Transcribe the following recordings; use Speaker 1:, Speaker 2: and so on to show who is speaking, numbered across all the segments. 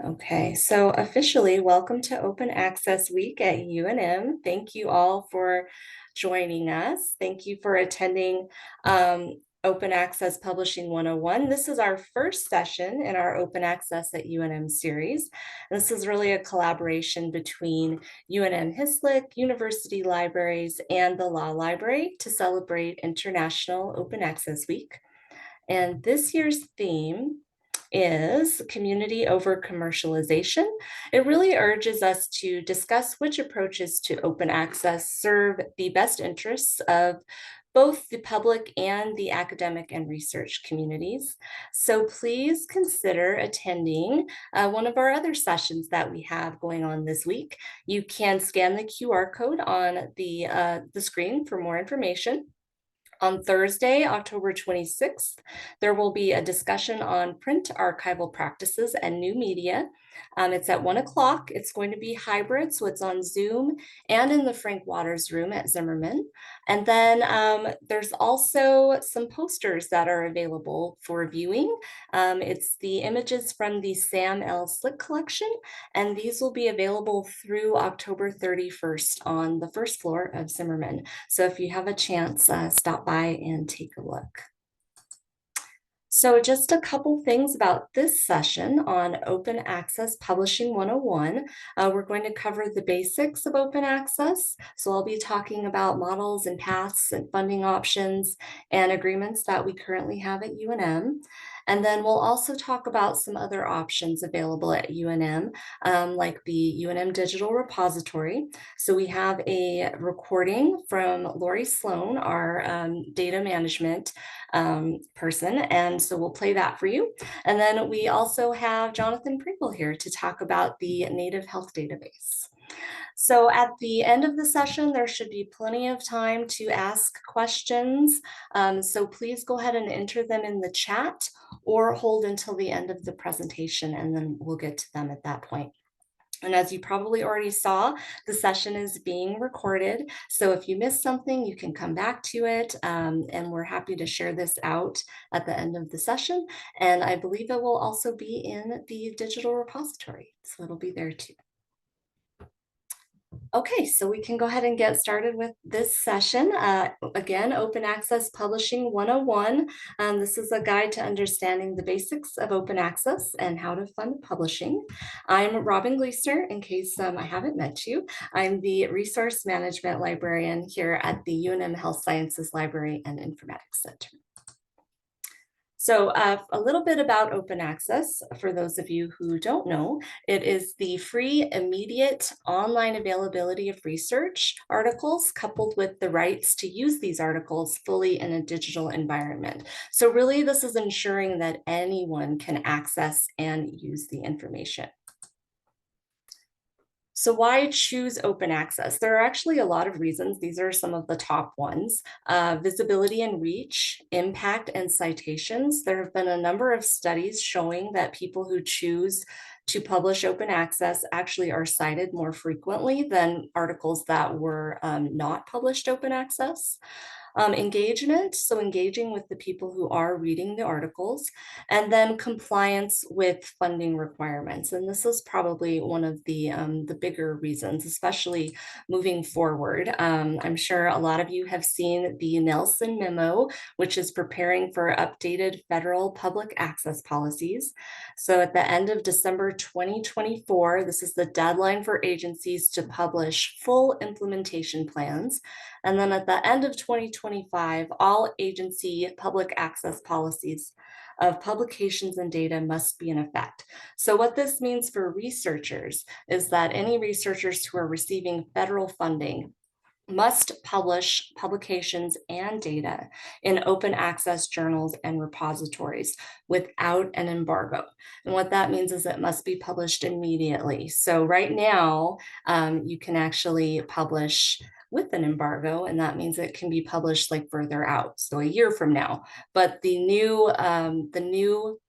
Speaker 1: Okay, so officially, welcome to Open Access Week at UNM. Thank you all for joining us. Thank you for attending Open Access Publishing 101. This is our first session in our Open Access at UNM series. This is really a collaboration between UNM HISLIC, University Libraries, and the Law Library to celebrate International Open Access Week. And this year's theme is community over commercialization. It really urges us to discuss which approaches to open access serve the best interests of both the public and the academic and research communities. So please consider attending one of our other sessions that we have going on this week. You can scan the QR code on the screen for more information. On Thursday, October 26th, there will be a discussion on print archival practices and new media. It's at 1 o'clock. It's going to be hybrid, so it's on Zoom and in the Frank Waters room at Zimmerman. And then there's also some posters that are available for viewing. It's the images from the Sam L. Slick collection, and these will be available through October 31st on the first floor of Zimmerman. So if you have a chance, stop by and take a look. So just a couple things about this session on Open Access Publishing 101. We're going to cover the basics of open access. So I'll be talking about models and paths and funding options and agreements that we currently have at UNM. And then we'll also talk about some other options available at UNM, like the UNM Digital Repository. So we have a recording from Lori Sloan, our data management person, and so we'll play that for you. And then we also have Jonathan Pringle here to talk about the Native Health Database. So at the end of the session, there should be plenty of time to ask questions. So please go ahead and enter them in the chat or hold until the end of the presentation, and then we'll get to them at that point. And as you probably already saw, the session is being recorded. So if you missed something, you can come back to it. And we're happy to share this out at the end of the session. And I believe it will also be in the digital repository. So it'll be there too. Okay, so we can go ahead and get started with this session. Again, Open Access Publishing 101. This is a guide to understanding the basics of open access and how to fund publishing. I'm Robin Gleaser, in case I haven't met you. I'm the Resource Management Librarian here at the UNM Health Sciences Library and Informatics Center. So a little bit about open access, for those of you who don't know, it is the free, immediate online availability of research articles coupled with the rights to use these articles fully in a digital environment. So really, this is ensuring that anyone can access and use the information. So why choose open access? There are actually a lot of reasons. These are some of the top ones. Visibility and reach, impact and citations. There have been a number of studies showing that people who choose to publish open access actually are cited more frequently than articles that were not published open access. Engagement, so engaging with the people who are reading the articles, and then compliance with funding requirements. And this is probably one of the bigger reasons, especially moving forward. I'm sure a lot of you have seen the Nelson memo, which is preparing for updated federal public access policies. So at the end of December 2024, this is the deadline for agencies to publish full implementation plans. And then at the end of 2025, all agency public access policies of publications and data must be in effect. So what this means for researchers is that any researchers who are receiving federal funding must publish publications and data in open access journals and repositories without an embargo. And what that means is it must be published immediately. So right now, you can actually publish with an embargo, and that means it can be published like further out, so a year from now. But the new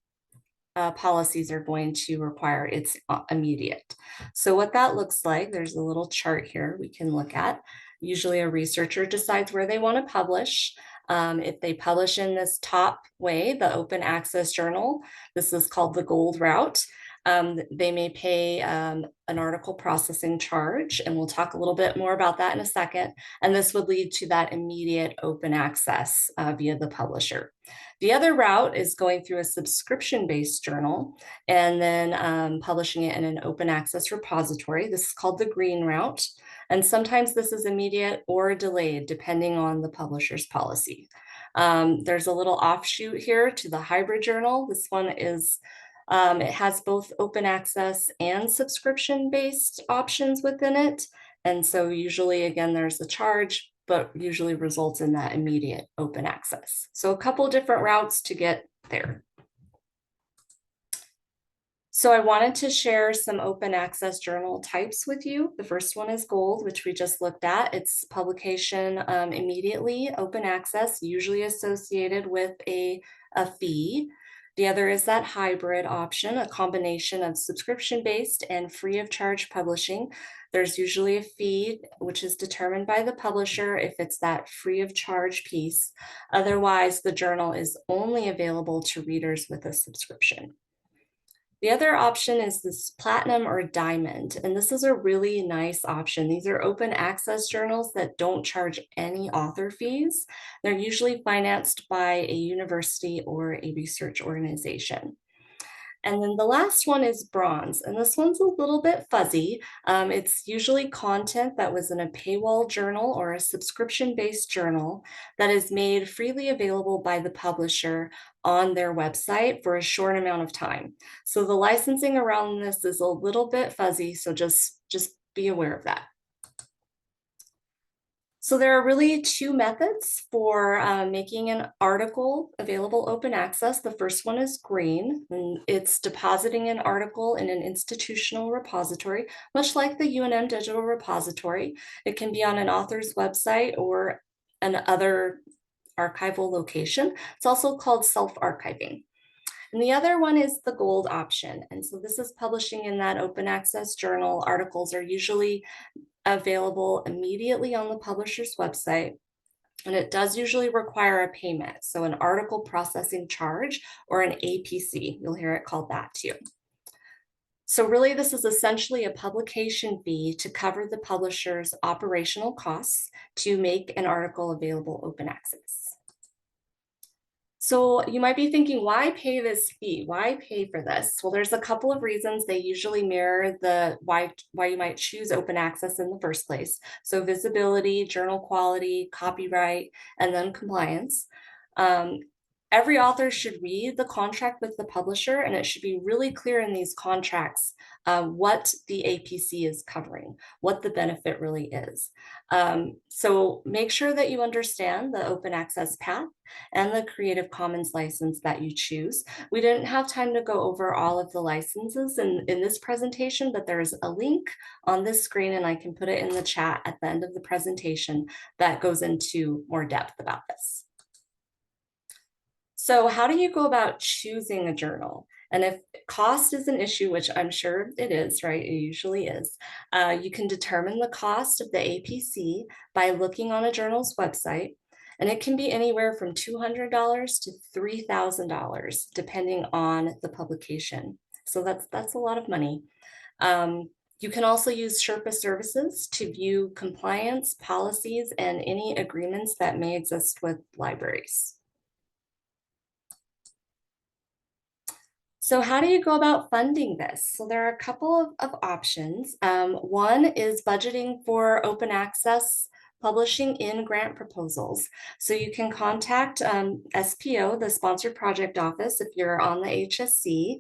Speaker 1: policies are going to require it's immediate. So what that looks like, there's a little chart here we can look at. Usually a researcher decides where they want to publish. If they publish in this top way, the open access journal, this is called the gold route. They may pay an article processing charge, and we'll talk a little bit more about that in a second. And this would lead to that immediate open access via the publisher. The other route is going through a subscription-based journal and then publishing it in an open access repository. This is called the green route. And sometimes this is immediate or delayed depending on the publisher's policy. There's a little offshoot here to the hybrid journal. This one is it has both open access and subscription-based options within it. And so usually, again, there's a charge, but usually results in that immediate open access. So a couple different routes to get there. So I wanted to share some open access journal types with you. The first one is gold, which we just looked at. It's publication immediately, open access, usually associated with a fee. The other is that hybrid option, a combination of subscription-based and free of charge publishing. There's usually a fee, which is determined by the publisher if it's that free of charge piece. Otherwise, the journal is only available to readers with a subscription. The other option is this platinum or diamond, and this is a really nice option. These are open access journals that don't charge any author fees. They're usually financed by a university or a research organization. And then the last one is bronze, and this one's a little bit fuzzy. It's usually content that was in a paywall journal or a subscription-based journal that is made freely available by the publisher on their website for a short amount of time. So the licensing around this is a little bit fuzzy, so just be aware of that. So there are really two methods for making an article available open access. The first one is green, and it's depositing an article in an institutional repository, much like the UNM Digital Repository. It can be on an author's website or another archival location. It's also called self-archiving. And the other one is the gold option. And so this is publishing in that open access journal. Articles are usually available immediately on the publisher's website, and it does usually require a payment, so an article processing charge or an APC. You'll hear it called that too. So really, this is essentially a publication fee to cover the publisher's operational costs to make an article available open access. So you might be thinking, why pay this fee? Why pay for this? Well, there's a couple of reasons. They usually mirror the why you might choose open access in the first place. So visibility, journal quality, copyright, and then compliance. Every author should read the contract with the publisher, and it should be really clear in these contracts what the APC is covering, what the benefit really is. So make sure that you understand the open access path and the Creative Commons license that you choose. We didn't have time to go over all of the licenses in this presentation, but there's a link on this screen, and I can put it in the chat at the end of the presentation that goes into more depth about this. So how do you go about choosing a journal? And if cost is an issue, which I'm sure it is, right? It usually is. You can determine the cost of the APC by looking on a journal's website. And it can be anywhere from $200 to $3,000, depending on the publication. So that's a lot of money. You can also use Sherpa services to view compliance, policies, and any agreements that may exist with libraries. So how do you go about funding this? So there are a couple of options. One is budgeting for open access publishing in grant proposals. So you can contact SPO, the Sponsored Project Office, if you're on the HSC.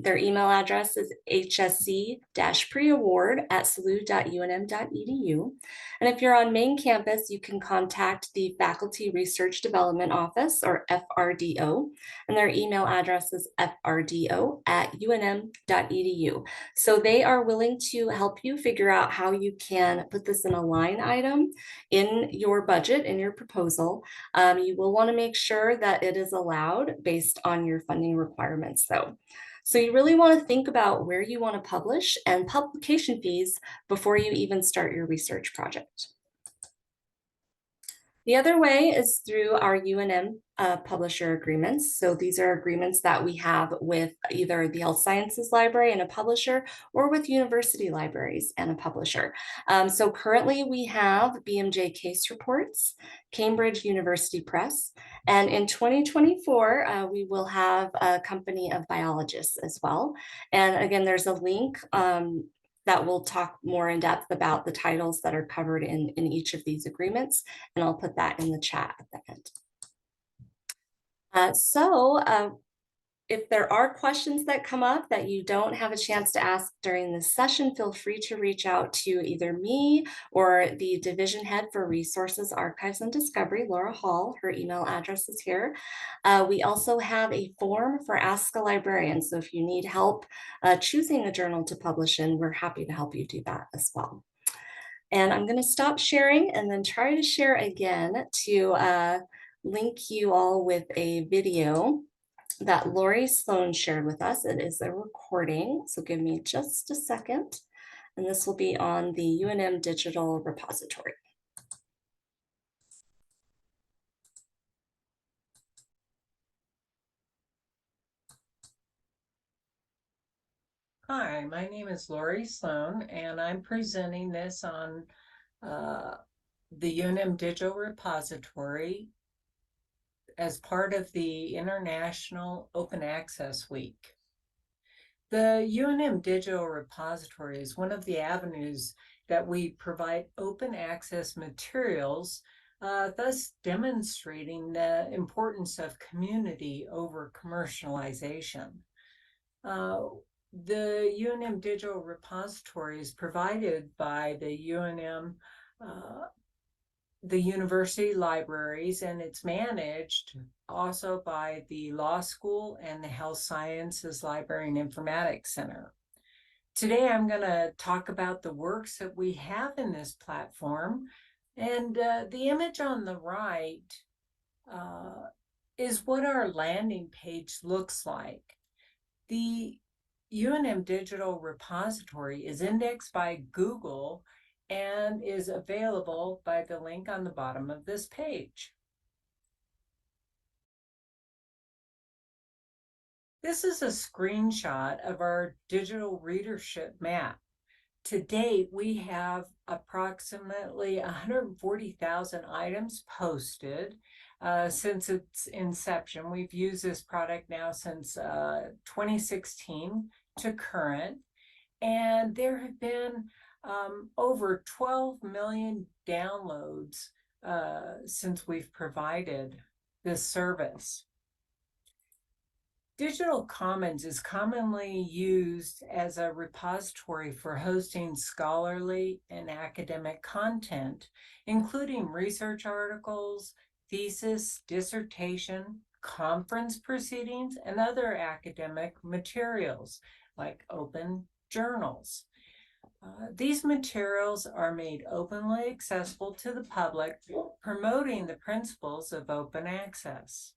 Speaker 1: Their email address is hsc-preaward@salud.unm.edu. And if you're on main campus, you can contact the Faculty Research Development Office, or FRDO, and their email address is frdo@unm.edu. So they are willing to help you figure out how you can put this in a line item in your budget, in your proposal. You will want to make sure that it is allowed based on your funding requirements, though. So you really want to think about where you want to publish and publication fees before you even start your research project. The other way is through our UNM Publisher Agreements. So these are agreements that we have with either the Health Sciences Library and a publisher, or with university libraries and a publisher. So currently we have BMJ Case Reports, Cambridge University Press, and in 2024, we will have a company of biologists as well. And again, there's a link that will talk more in depth about the titles that are covered in each of these agreements, and I'll put that in the chat at the end. If there are questions that come up that you don't have a chance to ask during this session, feel free to reach out to either me or the division head for Resources, Archives, and Discovery, Laura Hall. Her email address is here. We also have a form for Ask a Librarian. So if you need help choosing a journal to publish in, we're happy to help you do that as well. And I'm going to stop sharing and then try to share again to link you all with a video that Lori Sloan shared with us. It is a recording, so give me just a second. And this will be on the UNM Digital Repository.
Speaker 2: Hi, my name is Lori Sloan, and I'm presenting this on the UNM Digital Repository as part of the International Open Access Week. The UNM Digital Repository is one of the avenues that we provide open access materials, thus demonstrating the importance of community over commercialization. The UNM Digital Repository is provided by the UNM, the university libraries, and it's managed also by the Law School and the Health Sciences Library and Informatics Center. Today, I'm going to talk about the works that we have in this platform. And the image on the right is what our landing page looks like. The UNM Digital Repository is indexed by Google and is available by the link on the bottom of this page. This is a screenshot of our digital readership map. To date, we have approximately 140,000 items posted since its inception. We've used this product now since 2016 to current, and there have been over 12 million downloads since we've provided this service. Digital Commons is commonly used as a repository for hosting scholarly and academic content, including research articles, thesis, dissertation, conference proceedings, and other academic materials like open journals. These materials are made openly accessible to the public, promoting the principles of open access.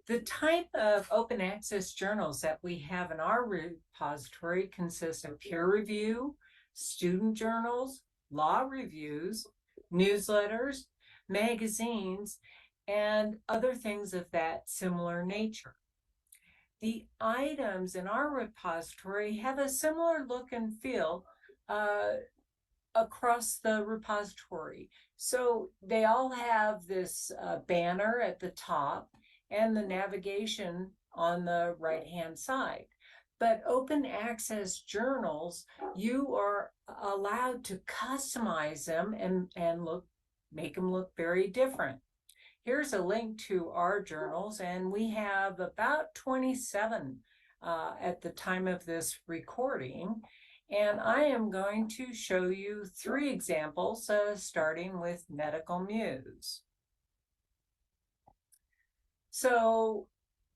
Speaker 2: The type of open access journals that we have in our repository consist of peer review, student journals, law reviews, newsletters, magazines, and other things of that similar nature. The items in our repository have a similar look and feel across the repository. So they all have this banner at the top and the navigation on the right-hand side. But open access journals, you are allowed to customize them and make them look very different. Here's a link to our journals, and we have about 27 at the time of this recording. And I am going to show you 3 examples, starting with Medical Muse. So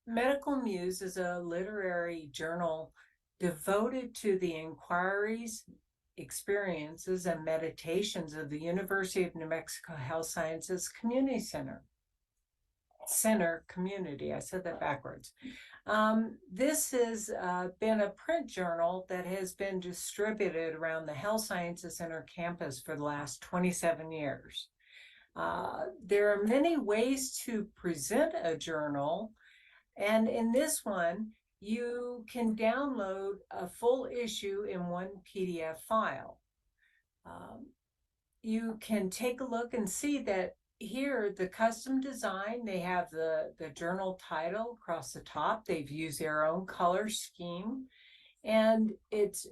Speaker 2: Medical Muse is a literary journal devoted to the inquiries, experiences, and meditations of the University of New Mexico Health Sciences Community Center. Community, I said that backwards. This has been a print journal that has been distributed around the Health Sciences Center campus for the last 27 years. There are many ways to present a journal, and in this one, you can download a full issue in one PDF file. You can take a look and see that here, the custom design, they have the journal title across the top. They've used their own color scheme, and it's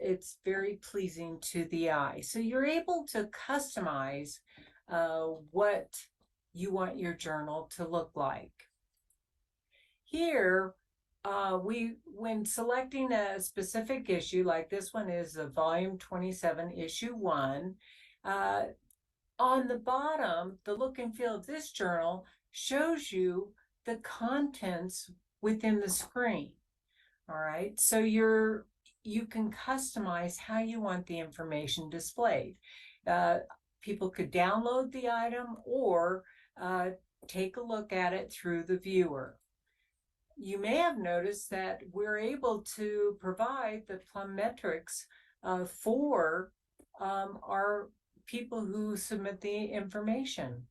Speaker 2: very pleasing to the eye. So you're able to customize what you want your journal to look like. Here, when selecting a specific issue, like this one is the volume 27, issue 1, on the bottom, the look and feel of this journal shows you the contents within the screen. All right, so you can customize how you want the information displayed. People could download the item or take a look at it through the viewer. You may have noticed that we're able to provide the plum metrics for our people who submit the information.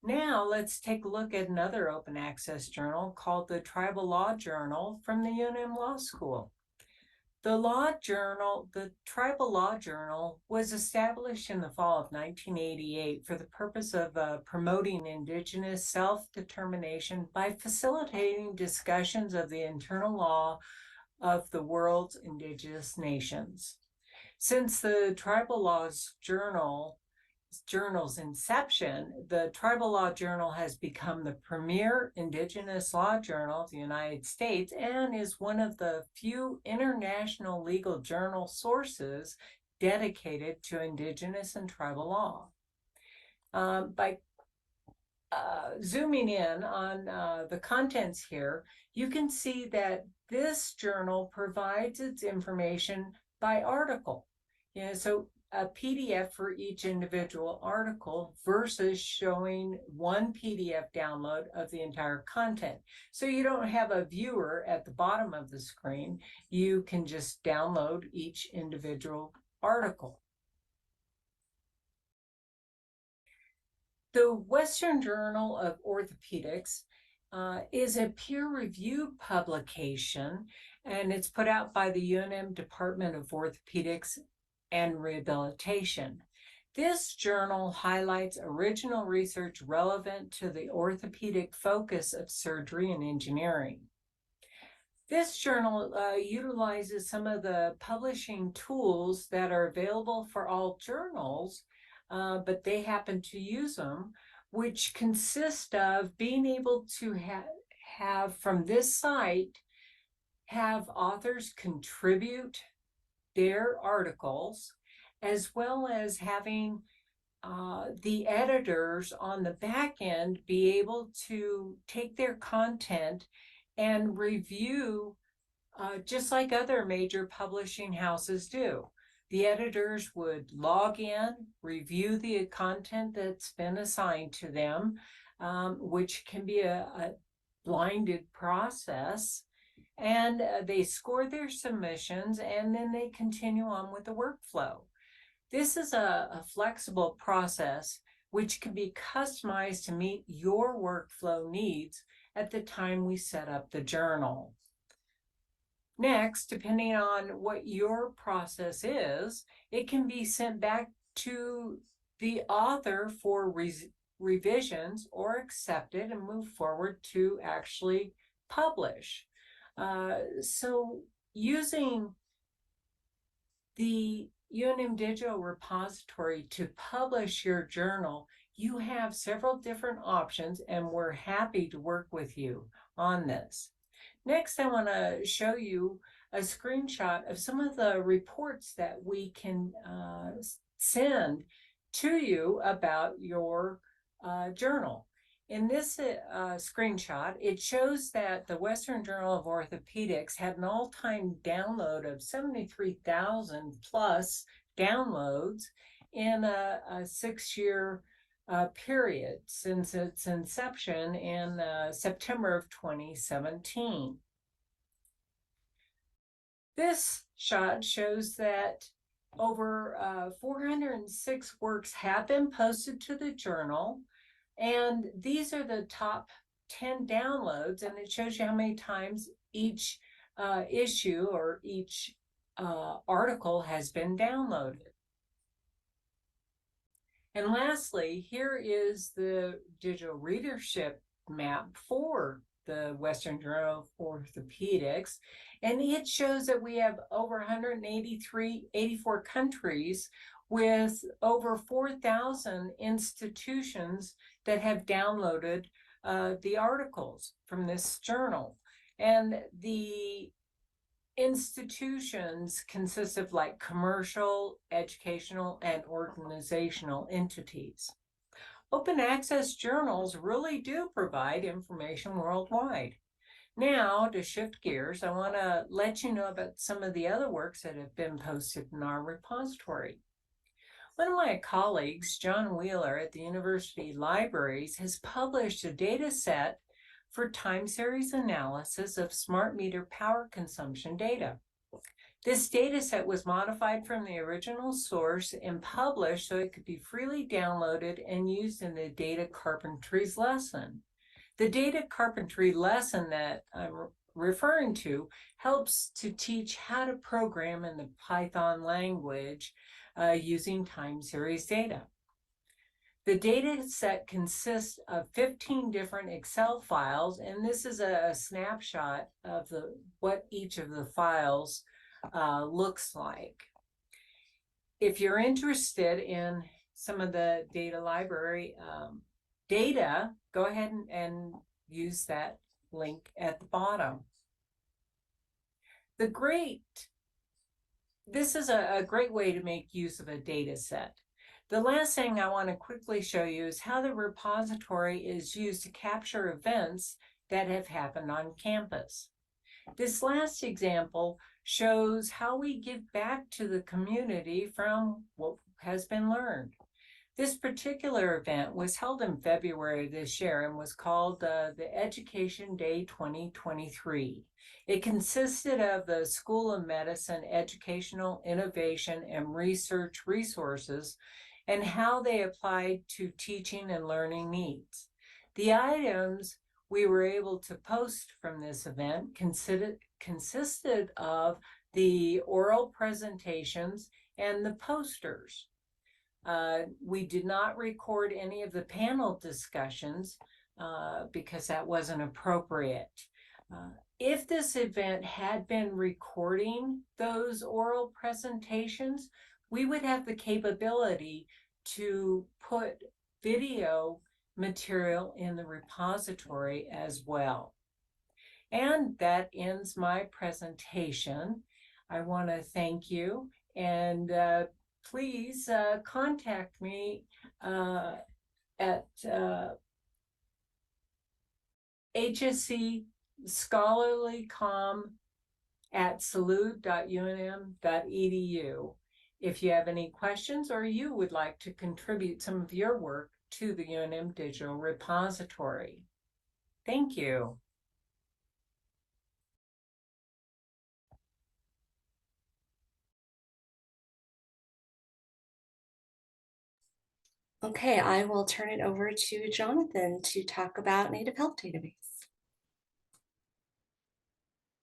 Speaker 2: Now let's take a look at another open access journal called the Tribal Law Journal from the UNM Law School. The Tribal Law Journal was established in the fall of 1988 for the purpose of promoting Indigenous self-determination by facilitating discussions of the internal law of the world's Indigenous nations. Since the Tribal Laws Journal's inception, the Tribal Law Journal has become the premier Indigenous law journal of the United States and is one of the few international legal journal sources dedicated to Indigenous and tribal law. By zooming in on the contents here, you can see that this journal provides its information by article. So a PDF for each individual article versus showing one PDF download of the entire content. So you don't have a viewer at the bottom of the screen. You can just download each individual article. The Western Journal of Orthopedics is a peer-reviewed publication, and it's put out by the UNM Department of Orthopedics and Rehabilitation. This journal highlights original research relevant to the orthopedic focus of surgery and engineering. This journal utilizes some of the publishing tools that are available for all journals, but they happen to use them, which consist of being able to have from this site, have authors contribute their articles, as well as having the editors on the back end be able to take their content and review just like other major publishing houses do. The editors would log in, review the content that's been assigned to them, which can be a blinded process. And they score their submissions, and then they continue on with the workflow. This is a flexible process which can be customized to meet your workflow needs at the time we set up the journal. Next, depending on what your process is, it can be sent back to the author for revisions or accepted and move forward to actually publish. So using the UNM Digital Repository to publish your journal, you have several different options, and we're happy to work with you on this. Next, I want to show you a screenshot of some of the reports that we can send to you about your journal. In this screenshot, it shows that the Western Journal of Orthopedics had an all-time download of 73,000 plus downloads in a 6-year period since its inception in September of 2017. This shot shows that Over 406 works have been posted to the journal, and these are the top 10 downloads, and it shows you how many times each issue or each article has been downloaded. And lastly, here is the digital readership map for the Western Journal of Orthopedics, and it shows that we have over 84 countries with over 4,000 institutions that have downloaded the articles from this journal. And the institutions consist of like commercial, educational, and organizational entities. Open access journals really do provide information worldwide. Now, to shift gears, I want to let you know about some of the other works that have been posted in our repository. One of my colleagues, John Wheeler at the University Libraries, has published a data set for time series analysis of smart meter power consumption data. This data set was modified from the original source and published so it could be freely downloaded and used in the data carpentry's lesson. The data carpentry lesson that I'm referring to helps to teach how to program in the Python language using time series data. The data set consists of 15 different Excel files, and this is a snapshot of what each of the files looks like. If you're interested in some of the data library data, go ahead and use that link at the bottom. This is a great way to make use of a data set. The last thing I want to quickly show you is how the repository is used to capture events that have happened on campus. This last example shows how we give back to the community from what has been learned. This particular event was held in February this year and was called the Education Day 2023. It consisted of the School of Medicine Educational Innovation and Research Resources and how they applied to teaching and learning needs. The items we were able to post from this event consisted of the oral presentations and the posters. We did not record any of the panel discussions because that wasn't appropriate. If this event had been recording those oral presentations, we would have the capability to put video material in the repository as well. And that ends my presentation. I want to thank you, and please contact me at hscscholarlycom@salud.unm.edu if you have any questions or you would like to contribute some of your work to the UNM Digital Repository. Thank you.
Speaker 1: Okay, I will turn it over to Jonathan to talk about Native Health Database.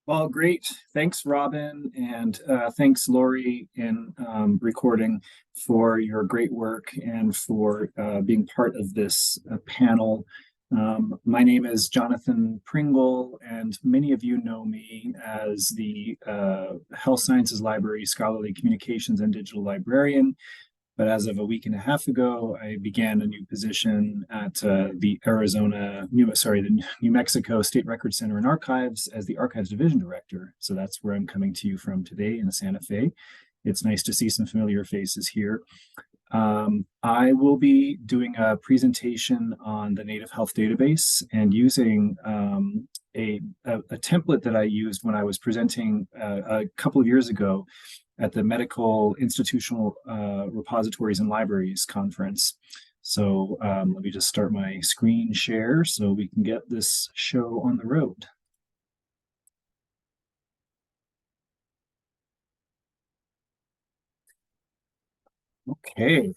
Speaker 3: Well, great. Thanks, Robin, and thanks, Lori, in recording for your great work and for being part of this panel. My name is Jonathan Pringle, and many of you know me as the Health Sciences Library Scholarly Communications and Digital Librarian. But as of a week and a half ago, I began a new position at the New Mexico State Record Center and Archives as the Archives Division Director. So that's where I'm coming to you from today in Santa Fe. It's nice to see some familiar faces here. I will be doing a presentation on the Native Health Database and using a template that I used when I was presenting a couple of years ago at the Medical Institutional Repositories and Libraries Conference. So let me just start my screen share so we can get this show on the road. Okay.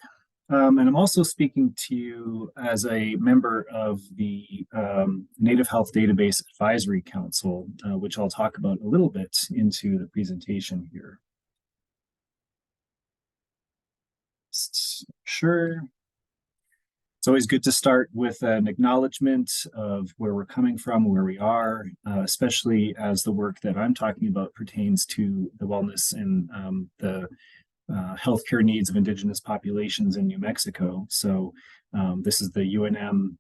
Speaker 3: And I'm also speaking to you as a member of the Native Health Database Advisory Council, which I'll talk about a little bit into the presentation here. Sure. It's always good to start with an acknowledgement of where we're coming from, where we are, especially as the work that I'm talking about pertains to the wellness and the healthcare needs of indigenous populations in New Mexico. So this is the UNM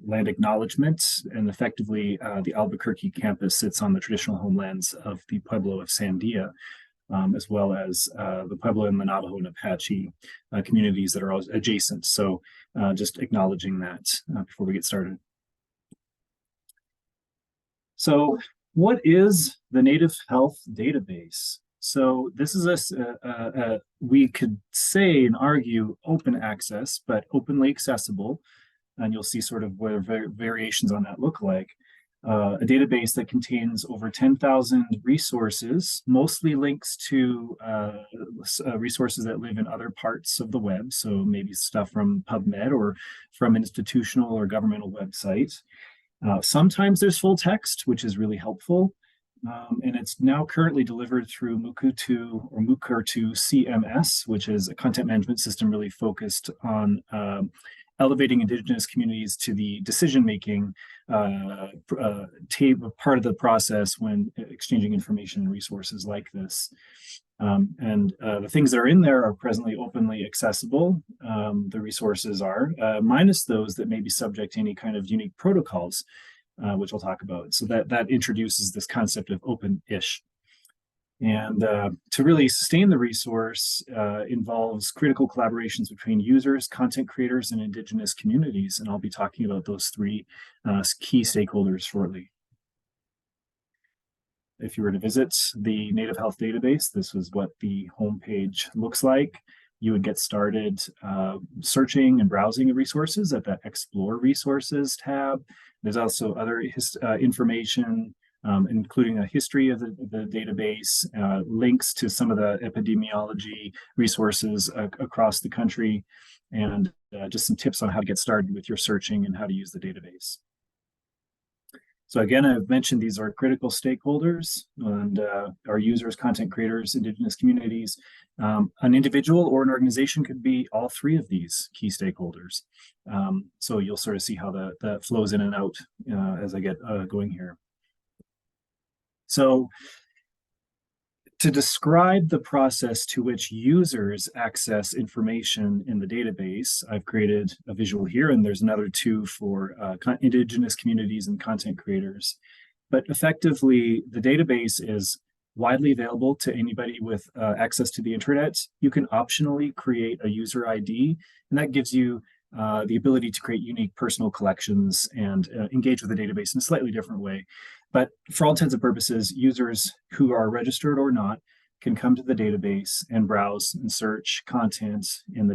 Speaker 3: land acknowledgement, and effectively the Albuquerque campus sits on the traditional homelands of the Pueblo of Sandia, as well as the Pueblo and the Navajo and Apache communities that are all adjacent. So just acknowledging that before we get started. So what is the Native Health Database? So this is we could say and argue open access, but openly accessible. And you'll see sort of where variations on that look like. A database that contains over 10,000 resources, mostly links to resources that live in other parts of the web. So maybe stuff from PubMed or from institutional or governmental websites. Sometimes there's full text, which is really helpful. And it's now currently delivered through Mukurtu or Mukurtu CMS, which is a content management system really focused on elevating indigenous communities to the decision-making part of the process when exchanging information and resources like this. The things that are in there are presently openly accessible. The resources are, minus those that may be subject to any kind of unique protocols, which I'll talk about. So that introduces this concept of open-ish. And to really sustain the resource involves critical collaborations between users, content creators, and indigenous communities. And I'll be talking about those three key stakeholders shortly. If you were to visit the Native Health Database, this was what the homepage looks like. You would get started searching and browsing the resources at that Explore Resources tab. There's also other information, including a history of the database, links to some of the epidemiology resources across the country, and just some tips on how to get started with your searching and how to use the database. So again, I've mentioned these are critical stakeholders and our users, content creators, indigenous communities. An individual or an organization could be all three of these key stakeholders. So you'll sort of see how that flows in and out as I get going here. So to describe the process to which users access information in the database, I've created a visual here, and there's another two for indigenous communities and content creators. But effectively, the database is widely available to anybody with access to the internet. You can optionally create a user ID, and that gives you the ability to create unique personal collections and engage with the database in a slightly different way. But for all intents and purposes, users who are registered or not can come to the database and browse and search content in the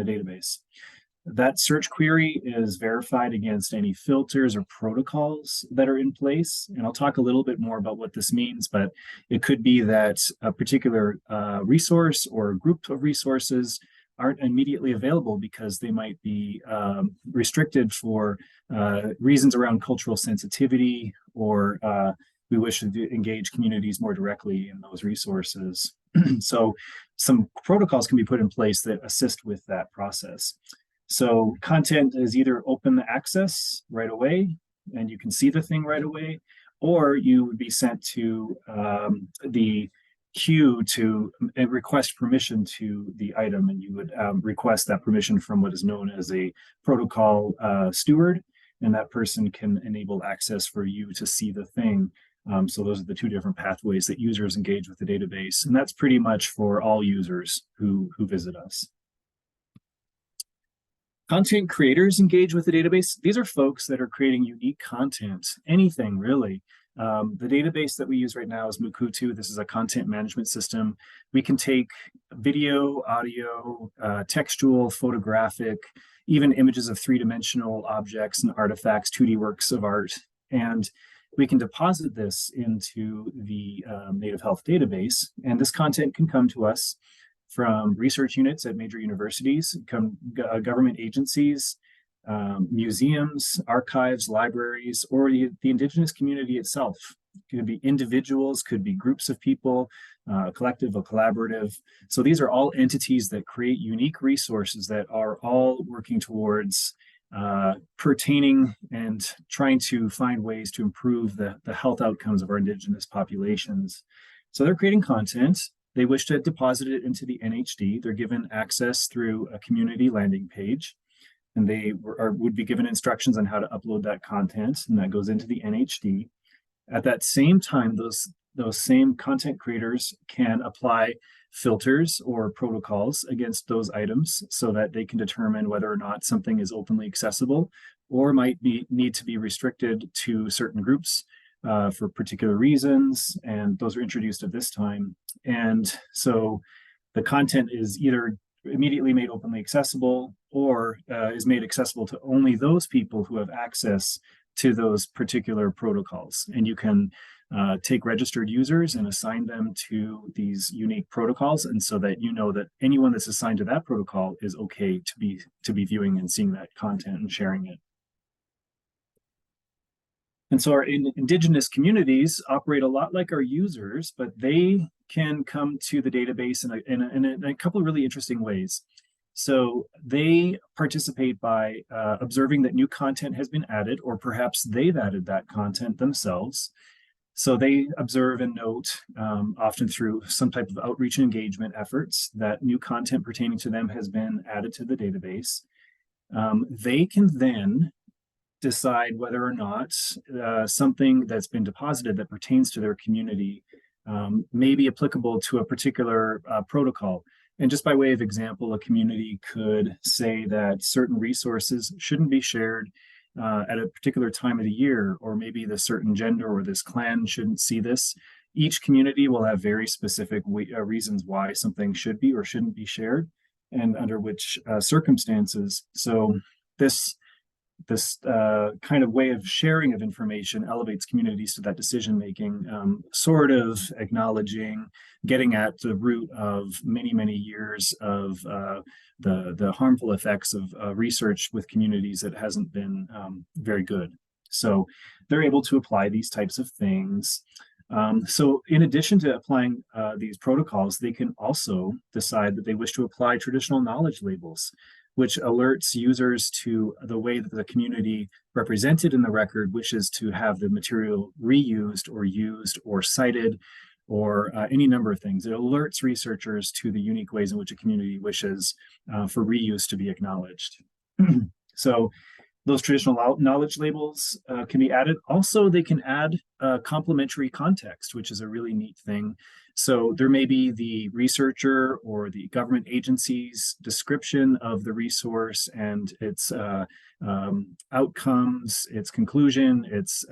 Speaker 3: database. That search query is verified against any filters or protocols that are in place. And I'll talk a little bit more about what this means, but it could be that a particular resource or a group of resources aren't immediately available because they might be restricted for reasons around cultural sensitivity, or we wish to engage communities more directly in those resources. So some protocols can be put in place that assist with that process. So content is either open access right away, and you can see the thing right away, or you would be sent to the queue to request permission to the item, and you would request that permission from what is known as a protocol steward, and that person can enable access for you to see the thing. So those are the two different pathways that users engage with the database, and that's pretty much for all users who visit us. Content creators engage with the database. These are folks that are creating unique content, anything really. The database that we use right now is Mukurtu. This is a content management system. We can take video, audio, textual, photographic, even images of three-dimensional objects and artifacts, 2D works of art, and we can deposit this into the Native Health database. And this content can come to us from research units at major universities, government agencies, museums, archives, libraries, or the Indigenous community itself. It could be individuals, could be groups of people, a collective, a collaborative. So these are all entities that create unique resources that are all working towards pertaining and trying to find ways to improve the health outcomes of our Indigenous populations. So they're creating content. They wish to deposit it into the NHD. They're given access through a community landing page, and they would be given instructions on how to upload that content, and that goes into the NHD. At that same time, those same content creators can apply filters or protocols against those items so that they can determine whether or not something is openly accessible or might need to be restricted to certain groups for particular reasons. And those are introduced at this time. And so the content is either immediately made openly accessible or is made accessible to only those people who have access to those particular protocols. And you can take registered users and assign them to these unique protocols, and so that you know that anyone that's assigned to that protocol is okay to be viewing and seeing that content and sharing it. And so our Indigenous communities operate a lot like our users, but they can come to the database in a couple of really interesting ways. So they participate by observing that new content has been added, or perhaps they've added that content themselves. So they observe and note, often through some type of outreach and engagement efforts, that new content pertaining to them has been added to the database. They can then decide whether or not something that's been deposited that pertains to their community may be applicable to a particular protocol. And just by way of example, a community could say that certain resources shouldn't be shared at a particular time of the year, or maybe the certain gender or this clan shouldn't see this. Each community will have very specific reasons why something should be or shouldn't be shared, and under which circumstances. So this kind of way of sharing of information elevates communities to that decision making, sort of acknowledging, getting at the root of many years of the harmful effects of research with communities that hasn't been very good. So they're able to apply these types of things. So in addition to applying these protocols, they can also decide that they wish to apply traditional knowledge labels, which alerts users to the way that the community represented in the record wishes to have the material reused or used or cited, or any number of things. It alerts researchers to the unique ways in which a community wishes for reuse to be acknowledged. So those traditional knowledge labels can be added. Also, they can add complementary context, which is a really neat thing. So there may be the researcher or the government agency's description of the resource and its outcomes, its conclusion, its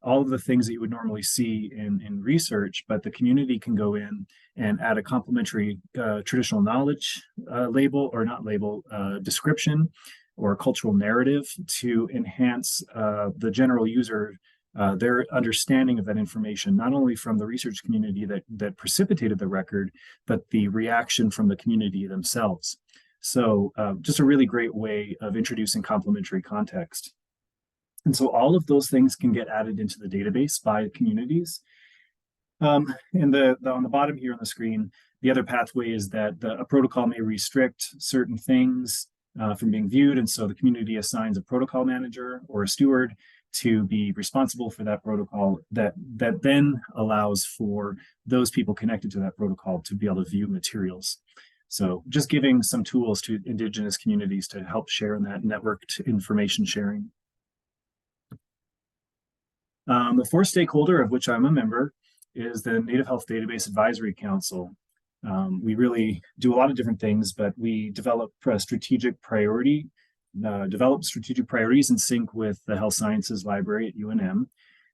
Speaker 3: all of the things that you would normally see in research, but the community can go in and add a complementary traditional knowledge label, or not label, description or cultural narrative to enhance the general user, their understanding of that information, not only from the research community that precipitated the record, but the reaction from the community themselves. So just a really great way of introducing complementary context. And so all of those things can get added into the database by communities. And on the bottom here on the screen, the other pathway is that a protocol may restrict certain things from being viewed. And so the community assigns a protocol manager or a steward to be responsible for that protocol, that then allows for those people connected to that protocol to be able to view materials. So just giving some tools to Indigenous communities to help share in that networked information sharing. The fourth stakeholder, of which I'm a member, is the Native Health Database Advisory Council. We really do a lot of different things, but we develop strategic priorities in sync with the Health Sciences Library at UNM.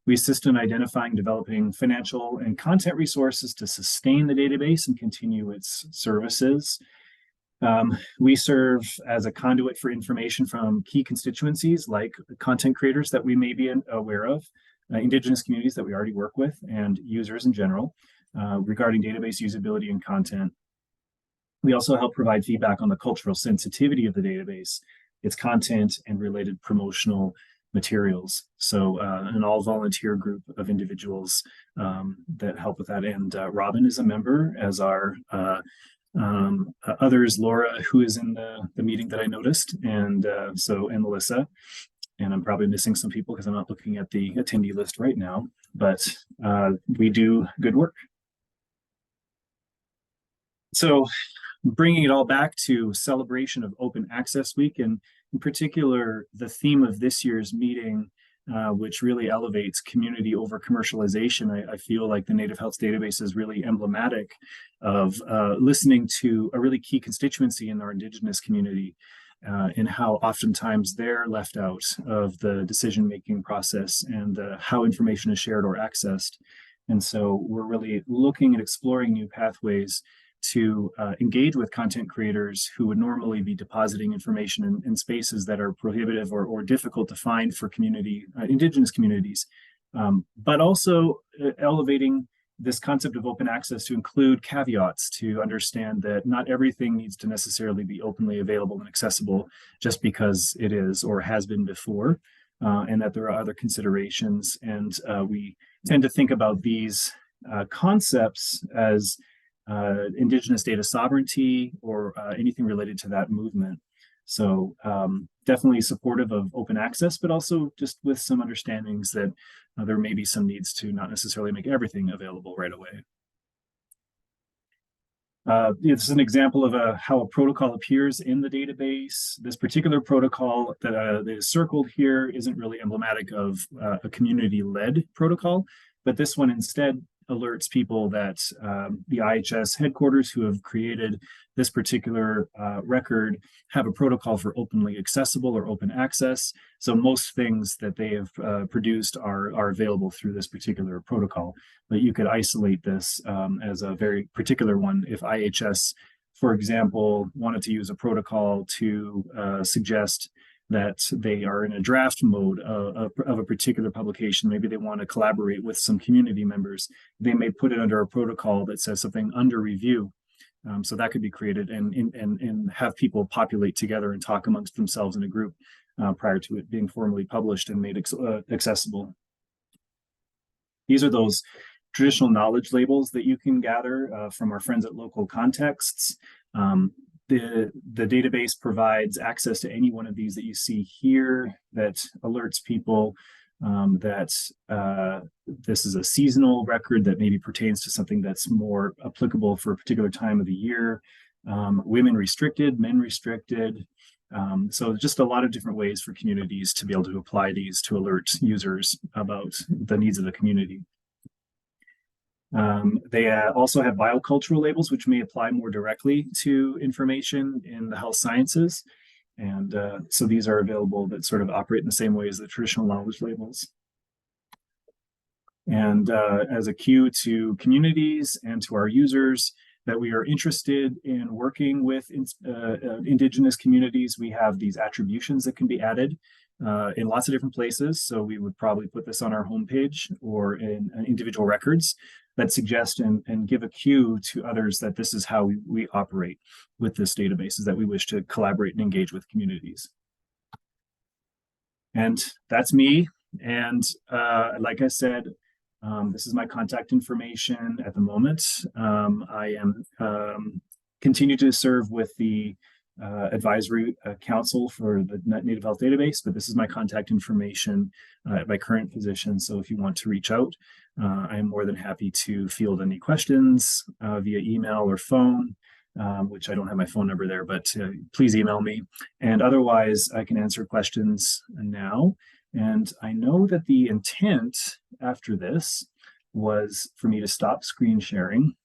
Speaker 3: We assist in identifying, developing financial and content resources to sustain the database and continue its services. We serve as a conduit for information from key constituencies like content creators that we may be aware of, Indigenous communities that we already work with, and users in general regarding database usability and content. We also help provide feedback on the cultural sensitivity of the database, its content, and related promotional materials. So an all-volunteer group of individuals that help with that. And Robin is a member, as are others, Laura, who is in the meeting that I noticed, and and Melissa. And I'm probably missing some people because I'm not looking at the attendee list right now, but we do good work. So bringing it all back to celebration of Open Access Week, and in particular, the theme of this year's meeting, which really elevates community over commercialization. I feel like the Native Health Database is really emblematic of listening to a really key constituency in our Indigenous community, and how oftentimes they're left out of the decision-making process and how information is shared or accessed. And so we're really looking at exploring new pathways to engage with content creators who would normally be depositing information in spaces that are prohibitive or difficult to find for Indigenous communities, but also elevating this concept of open access to include caveats to understand that not everything needs to necessarily be openly available and accessible just because it is or has been before, and that there are other considerations. And we tend to think about these concepts as Indigenous data sovereignty or anything related to that movement. So definitely supportive of open access, but also just with some understandings that there may be some needs to not necessarily make everything available right away. This is an example of how a protocol appears in the database. This particular protocol that is circled here isn't really emblematic of a community-led protocol, but this one instead alerts people that the IHS headquarters who have created this particular record have a protocol for openly accessible or open access. So most things that they have produced are available through this particular protocol, but you could isolate this as a very particular one. If IHS, for example, wanted to use a protocol to suggest that they are in a draft mode of a particular publication. Maybe they want to collaborate with some community members. They may put it under a protocol that says something under review. So that could be created and have people populate together and talk amongst themselves in a group prior to it being formally published and made accessible. These are those traditional knowledge labels that you can gather from our friends at Local Contexts. The database provides access to any one of these that you see here that alerts people that this is a seasonal record that maybe pertains to something that's more applicable for a particular time of the year. Women restricted, men restricted. So just a lot of different ways for communities to be able to apply these to alert users about the needs of the community. They also have biocultural labels, which may apply more directly to information in the health sciences. And so these are available that sort of operate in the same way as the traditional knowledge labels. And as a cue to communities and to our users that we are interested in working with Indigenous communities, we have these attributions that can be added in lots of different places. So we would probably put this on our homepage or in individual records that suggest and give a cue to others that this is how we operate with this database, is that we wish to collaborate and engage with communities. And that's me. And like I said, this is my contact information at the moment. I am continue to serve with the advisory council for the Native Health Database, but this is my contact information at my current position. So if you want to reach out, I am more than happy to field any questions via email or phone, which I don't have my phone number there, but please email me. And otherwise, I can answer questions now. And I know that the intent after this was for me to stop screen sharing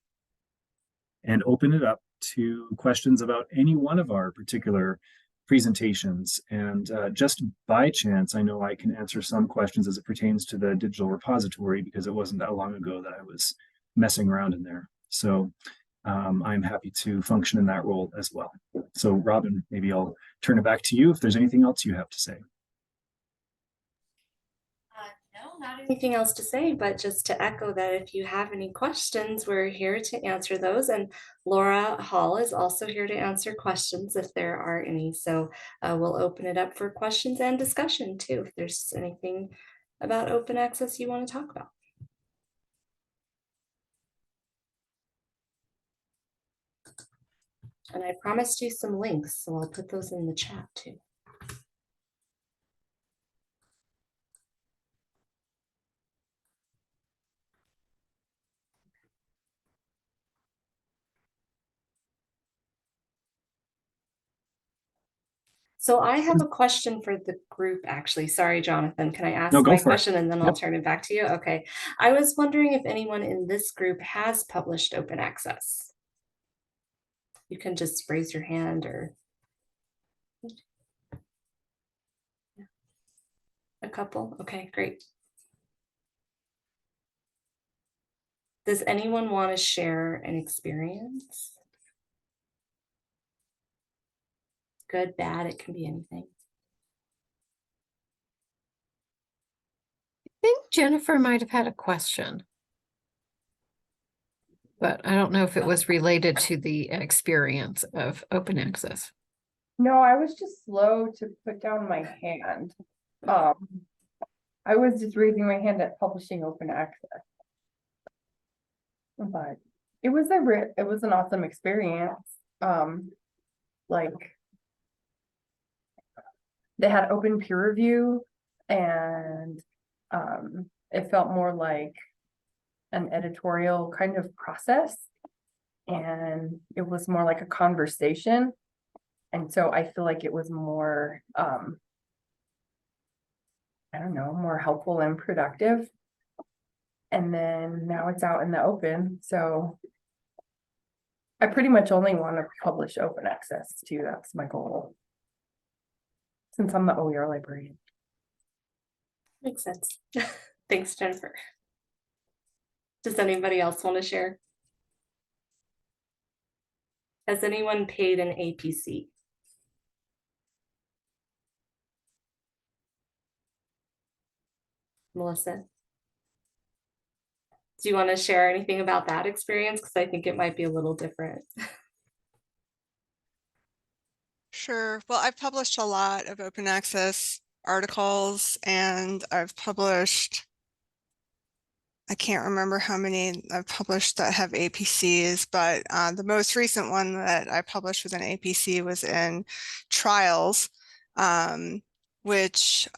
Speaker 3: and open it up to questions about any one of our particular presentations. And just by chance, I know I can answer some questions as it pertains to the digital repository, because it wasn't that long ago that I was messing around in there. So I'm happy to function in that role as well. So Robin, maybe I'll turn it back to you if there's anything else you have to say.
Speaker 1: No, Well, not anything else to say, but just to echo that if you have any questions, we're here to answer those. And Laura Hall is also here to answer questions if there are any. So we'll open it up for questions and discussion too, if there's anything about open access you want to talk about. And I promised you some links, so I'll put those in the chat too. So I have a question for the group, actually. Sorry, Jonathan. Can I ask
Speaker 3: No, go
Speaker 1: my
Speaker 3: for it.
Speaker 1: question and then I'll
Speaker 3: Yep.
Speaker 1: turn it back to you? Okay. I was wondering if anyone in this group has published open access. You can just raise your hand or a couple. Okay, great. Does anyone want to share an experience? Good, bad, it can be anything.
Speaker 4: I think Jennifer might have had a question, but I don't know if it was related to the experience of open access.
Speaker 5: No, I was just slow to put down my hand. I was just raising my hand at publishing open access. But it was an awesome experience. Like they had open peer review and it felt more like an editorial kind of process. And it was more like a conversation. And so I feel like it was more, I don't know, more helpful and productive. And then now it's out in the open. So I pretty much only want to publish open access too. That's my goal. Since I'm the OER librarian.
Speaker 1: Makes sense. Thanks, Jennifer. Does anybody else want to share? Has anyone paid an APC? Melissa? Do you want to share anything about that experience? Because I think it might be a little different.
Speaker 6: Sure. Well, I've published a lot of open access articles and I've published, I can't remember how many I've published that have APCs, but the most recent one that I published with an APC was in Trials, which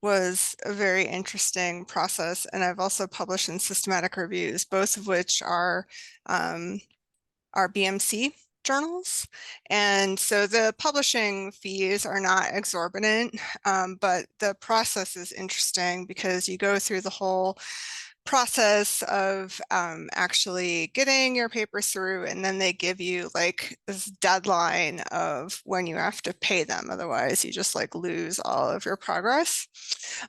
Speaker 6: was a very interesting process. And I've also published in Systematic Reviews, both of which are BMC journals. And so the publishing fees are not exorbitant, but the process is interesting because you go through the whole process of actually getting your papers through, and then they give you like this deadline of when you have to pay them. Otherwise, you just like lose all of your progress.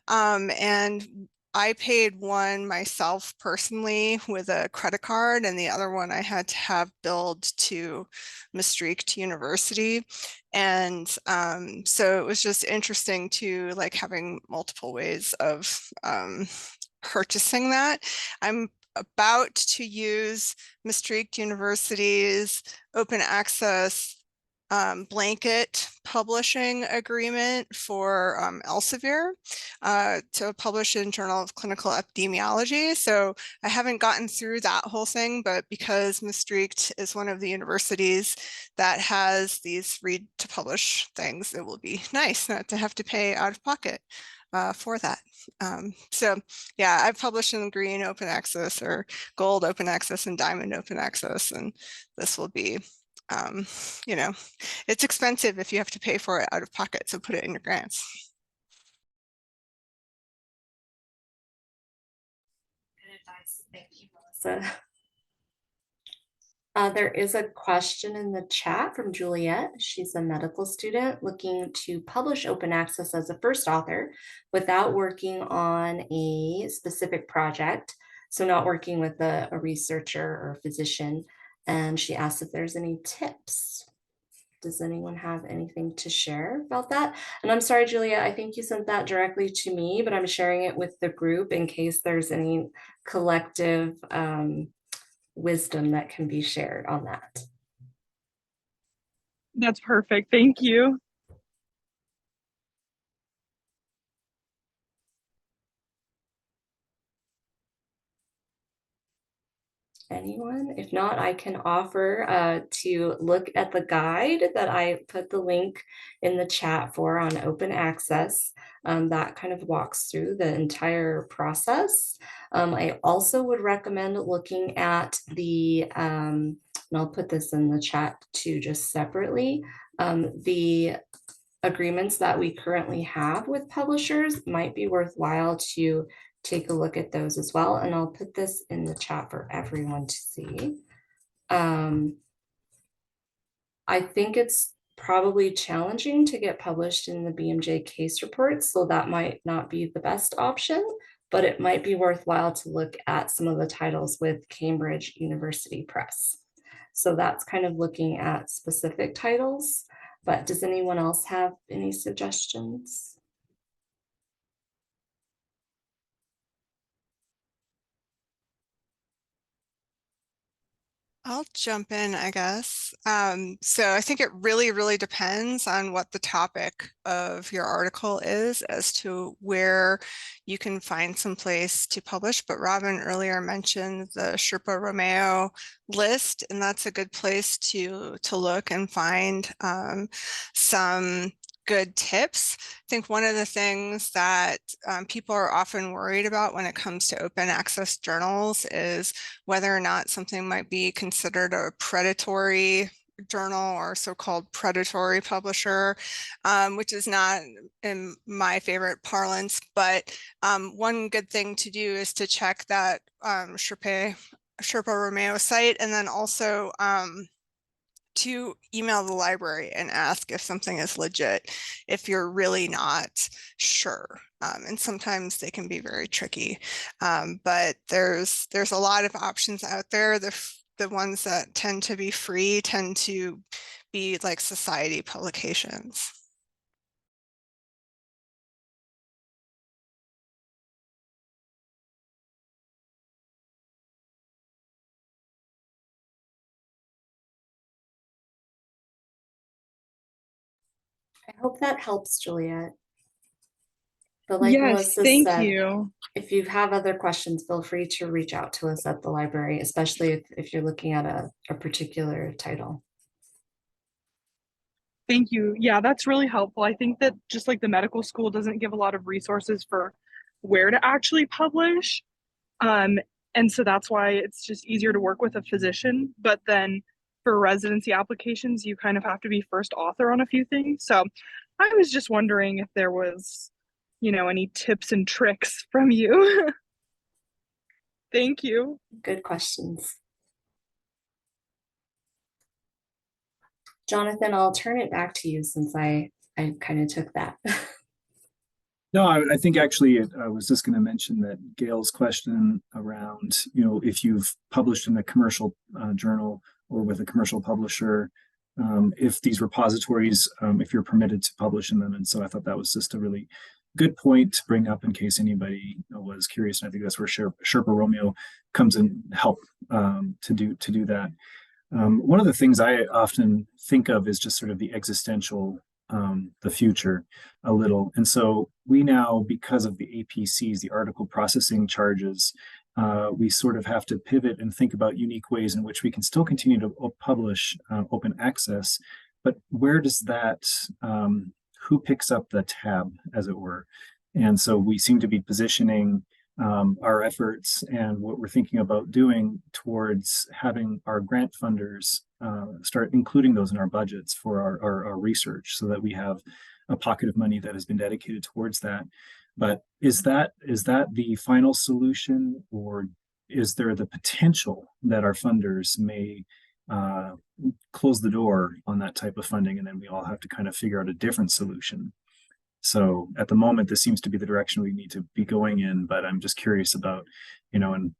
Speaker 6: And I paid one myself personally with a credit card, and the other one I had to have billed to Maastricht University. And so it was just interesting to like having multiple ways of purchasing that. I'm about to use Maastricht University's open access blanket publishing agreement for Elsevier to publish in Journal of Clinical Epidemiology. So I haven't gotten through that whole thing, but because Maastricht is one of the universities that has these read to publish things, it will be nice not to have to pay out of pocket for that. So yeah, I've published in green open access or gold open access and diamond open access, and this will be you know, it's expensive if you have to pay for it out of pocket, so put it in your grants.
Speaker 1: Good advice. Thank you, Melissa. There is a question in the chat from Juliet. She's a medical student looking to publish open access as a first author without working on a specific project. So not working with a researcher or a physician. And she asks if there's any tips. Does anyone have anything to share about that? And I'm sorry, Julia, I think you sent that directly to me, but I'm sharing it with the group in case there's any collective wisdom that can be shared on that.
Speaker 7: That's perfect. Thank you.
Speaker 1: Anyone? If not, I can offer to look at the guide that I put the link in the chat for on open access. That kind of walks through the entire process. I also would recommend looking at the, and I'll put this in the chat too, just separately, the agreements that we currently have with publishers. Might be worthwhile to take a look at those as well. And I'll put this in the chat for everyone to see. I think it's probably challenging to get published in the BMJ case reports, so that might not be the best option, but it might be worthwhile to look at some of the titles with Cambridge University Press. So that's kind of looking at specific titles, but does anyone else have any suggestions?
Speaker 6: I'll jump in, I guess. So I think it really depends on what the topic of your article is as to where you can find some place to publish. But Robin earlier mentioned the Sherpa Romeo list, and that's a good place to look and find some good tips. I think one of the things that people are often worried about when it comes to open access journals is whether or not something might be considered a predatory journal or so-called predatory publisher, which is not in my favorite parlance. But one good thing to do is to check that Sherpa Romeo site, and then also to email the library and ask if something is legit if you're really not sure. And sometimes they can be very tricky, but there's a lot of options out there. The ones that tend to be free tend to be like society publications.
Speaker 1: I hope that helps, Juliet. But like
Speaker 7: Yes,
Speaker 1: Melissa
Speaker 7: thank
Speaker 1: said,
Speaker 7: you.
Speaker 1: if you have other questions, feel free to reach out to us at the library, especially if you're looking at a particular title.
Speaker 7: Thank you. Yeah, that's really helpful. I think that just like the medical school doesn't give a lot of resources for where to actually publish. And so that's why it's just easier to work with a physician. But then for residency applications, you kind of have to be first author on a few things. So I was just wondering if there was, any tips and tricks from you. Thank you.
Speaker 1: Good questions. Jonathan, I'll turn it back to you since I kind of took that.
Speaker 3: No, I think actually I was just going to mention that Gail's question around, if you've published in a commercial journal or with a commercial publisher, if these repositories, if you're permitted to publish in them. And so I thought that was just a really good point to bring up in case anybody was curious. And I think that's where Sherpa Romeo comes in help to do that. One of the things I often think of is just sort of the existential, the future a little. And so we now, because of the APCs, the article processing charges, we sort of have to pivot and think about unique ways in which we can still continue to publish open access, but where does that, who picks up the tab, as it were? And so we seem to be positioning our efforts and what we're thinking about doing towards having our grant funders start including those in our budgets for our research, so that we have a pocket of money that has been dedicated towards that. But is that the final solution, or is there the potential that our funders may close the door on that type of funding, and then we all have to kind of figure out a different solution? So at the moment, this seems to be the direction we need to be going in, but I'm just curious about, and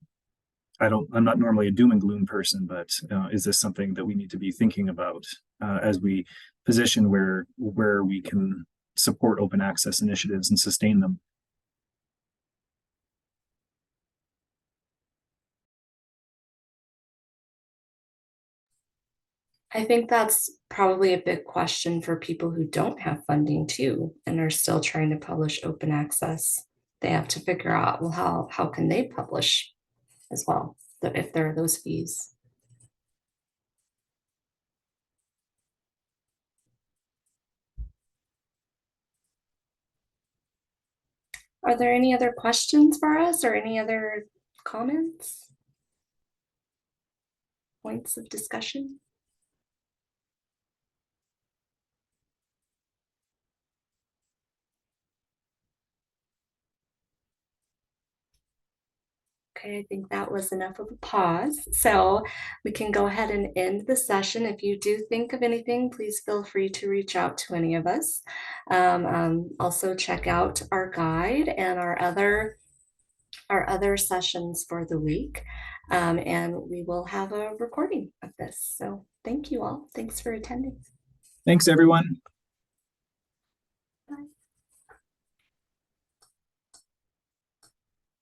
Speaker 3: I'm not normally a doom and gloom person, but is this something that we need to be thinking about as we position where we can support open access initiatives and sustain them?
Speaker 1: I think that's probably a big question for people who don't have funding too, and are still trying to publish open access. They have to figure out, well, how can they publish as well, if there are those fees. Are there any other questions for us or any other comments? Points of discussion? Okay, I think that was enough of a pause. So we can go ahead and end the session. If you do think of anything, please feel free to reach out to any of us. Also check out our guide and our other sessions for the week. And we will have a recording of this. So thank you all. Thanks for attending.
Speaker 3: Thanks, everyone.